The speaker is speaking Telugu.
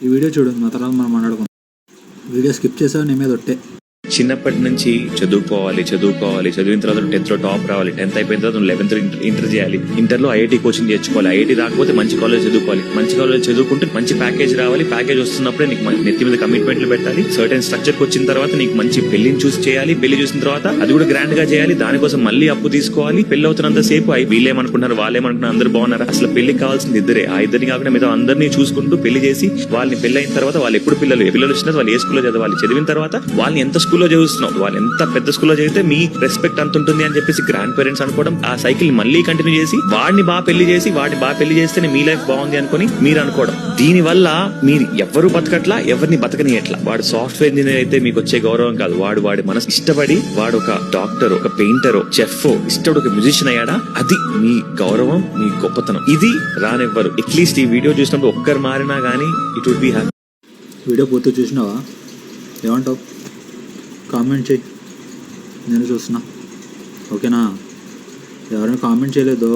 ఈ వీడియో చూడు, మా తర్వాత మనం మాట్లాడుకుందాం. వీడియో స్కిప్ చేసావు, నీ మీద ఒట్టే. చిన్నప్పటి నుంచి చదువుకోవాలి, చదివిన తర్వాత 10th లో టాప్ రావాలి, 10th అయిపోయిన తర్వాత 11th ఇంటర్ చేయాలి, ఇంటర్ లో ఐఐటి కోచింగ్ తెచ్చుకోవాలి, ఐఐటి రాకపోతే మంచి కాలేజ్ చదువుకోవాలి, మంచి కాలేజ్ చదువుకుంటే మంచి ప్యాకేజ్ రావాలి, ప్యాకేజ్ వస్తున్నప్పుడే నీకు నెత్తి మీద కమిట్మెంట్లు పెట్టాలి, సర్టెన్ స్ట్రక్చర్ కి వచ్చిన తర్వాత నీకు మంచి పెళ్లిని చూసి చేయాలి, పెళ్లి చూసిన తర్వాత అది కూడా గ్రాండ్ గా చేయాలి, దానికోసం మళ్ళీ అప్పు తీసుకోవాలి, పెళ్లి అవుతున్నంత సేపు వీళ్ళేమనుకుంటున్నారు వాళ్ళేమనుకుంటున్నారు అందరూ బాగున్నారా, అసలు పెళ్లికి కావాల్సింది ఇద్దరే, ఆ ఇద్దరిని కాకుండా మిగతా అందరినీ చూసుకుంటూ పెళ్లి చేసి వాళ్ళని పెళ్లి అయిన తర్వాత వాళ్ళు ఎప్పుడు పిల్లలు వచ్చినా వాళ్ళు ఏ స్కూల్లో చదవాలి, చదివిన తర్వాత వాళ్ళని ఎంత స్కూల్లో చదువుతున్నావు, వాళ్ళు ఎంత పెద్ద స్కూల్లో చదివితే మీ రెస్పెక్ట్ అంత ఉంటుంది అని చెప్పేసి గ్రాండ్ పేరెంట్స్ అనుకోవడం, ఆ సైకిల్ మళ్ళీ కంటిన్యూ చేసి వాడిని బాగా పెళ్లి చేస్తేనే మీ లైఫ్ బాగుంది అనుకుని మీరు అనుకోవడం. దీని వల్ల మీరు ఎవరు బతకట్లా, ఎవరిని బతకనియట్లా. వాడు సాఫ్ట్వేర్ ఇంజనీర్ అయితే మీకు వచ్చే గౌరవం కాదు, వాడి మనసు ఇష్టపడి వాడు ఒక డాక్టర్, ఒక పెయింటర్, చెఫ్ ఇష్టపడి ఒక మ్యూజిషియన్ అయ్యాడా, అది మీ గౌరవం, మీ గొప్పతనం. ఇది రానివ్వరు. అట్లీస్ట్ ఈ వీడియో చూసినప్పుడు ఒక్కరు మారినా గానీ it would be happy. Video పూర్తి చూసినావా? ఏమంటావు? కామెంట్ చేయి, నేను చూస్తున్నా. ఓకేనా? ఎవరైనా కామెంట్ చేయలేదో